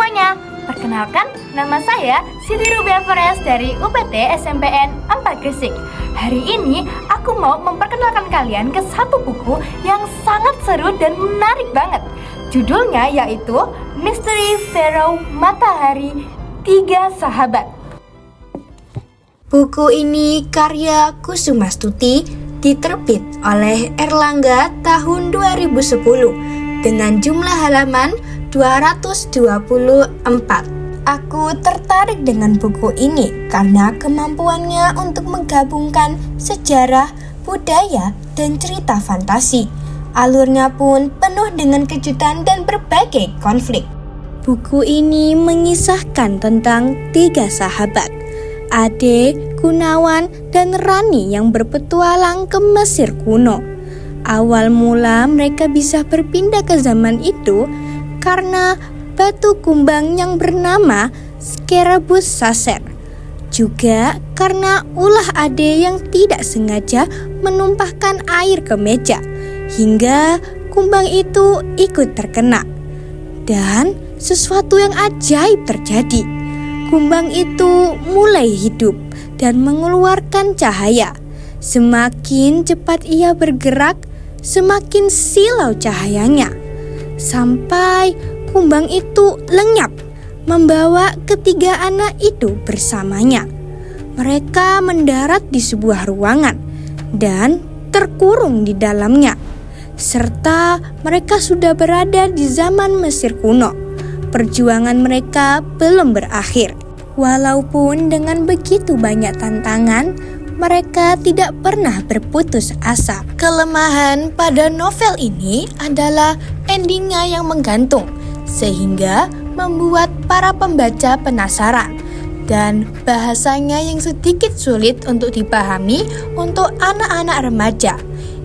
semuanya, perkenalkan nama saya Siti Rubia Fares dari UPT SMPN 4 Gresik. Hari ini aku mau memperkenalkan kalian ke satu buku yang sangat seru dan menarik banget. Judulnya yaitu Misteri Pharaoh Matahari Tiga Sahabat. Buku ini karya Kusumastuti, diterbit oleh Erlangga tahun 2010 dengan jumlah halaman 224. Aku tertarik dengan buku ini karena kemampuannya untuk menggabungkan sejarah, budaya, dan cerita fantasi. Alurnya pun penuh dengan kejutan dan berbagai konflik. Buku ini mengisahkan tentang tiga sahabat, Ade, Gunawan, dan Rani yang berpetualang ke Mesir kuno. Awal mula mereka bisa berpindah ke zaman itu karena batu kumbang yang bernama Scarabus Sacer. Juga karena ulah Ade yang tidak sengaja menumpahkan air ke meja, hingga kumbang itu ikut terkena. Dan sesuatu yang ajaib terjadi. Kumbang itu mulai hidup dan mengeluarkan cahaya. Semakin cepat ia bergerak, semakin silau cahayanya. Sampai kumbang itu lenyap, membawa ketiga anak itu bersamanya. Mereka mendarat di sebuah ruangan dan terkurung di dalamnya. Serta mereka sudah berada di zaman Mesir kuno. Perjuangan mereka belum berakhir. Walaupun dengan begitu banyak tantangan, mereka tidak pernah berputus asa. Kelemahan pada novel ini adalah endingnya yang menggantung, sehingga membuat para pembaca penasaran. Dan bahasanya yang sedikit sulit untuk dipahami untuk anak-anak remaja.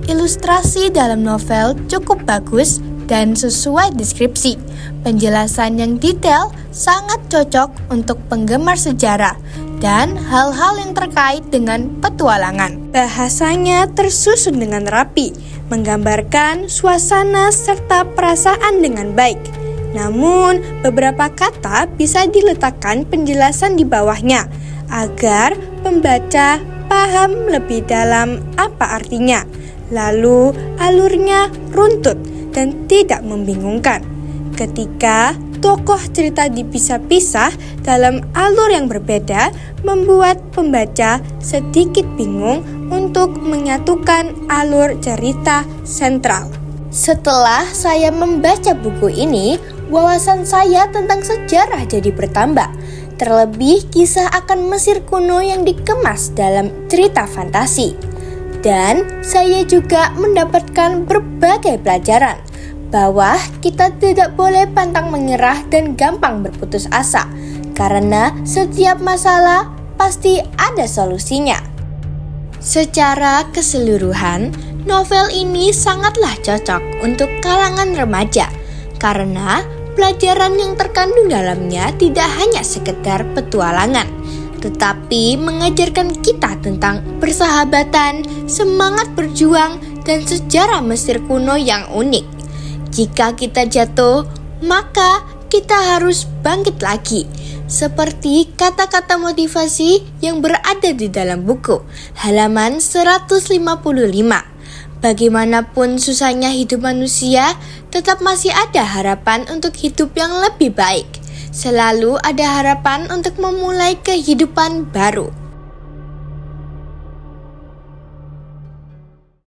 Ilustrasi dalam novel cukup bagus dan sesuai deskripsi. Penjelasan yang detail sangat cocok untuk penggemar sejarah dan hal-hal yang terkait dengan petualangan. Bahasanya tersusun dengan rapi, menggambarkan suasana serta perasaan dengan baik. Namun, beberapa kata bisa diletakkan penjelasan di bawahnya agar pembaca paham lebih dalam apa artinya. Lalu, alurnya runtut dan tidak membingungkan. Ketika tokoh cerita dipisah-pisah dalam alur yang berbeda, membuat pembaca sedikit bingung untuk menyatukan alur cerita sentral. Setelah saya membaca buku ini, wawasan saya tentang sejarah jadi bertambah. Terlebih kisah akan Mesir kuno yang dikemas dalam cerita fantasi. Dan saya juga mendapatkan berbagai pelajaran bahwa kita tidak boleh pantang menyerah dan gampang berputus asa, karena setiap masalah pasti ada solusinya. Secara keseluruhan, novel ini sangatlah cocok untuk kalangan remaja, karena pelajaran yang terkandung dalamnya tidak hanya sekedar petualangan, tetapi mengajarkan kita tentang persahabatan, semangat berjuang, dan sejarah Mesir kuno yang unik. Jika kita jatuh, maka kita harus bangkit lagi. Seperti kata-kata motivasi yang berada di dalam buku, halaman 155. Bagaimanapun susahnya hidup manusia, tetap masih ada harapan untuk hidup yang lebih baik. Selalu ada harapan untuk memulai kehidupan baru.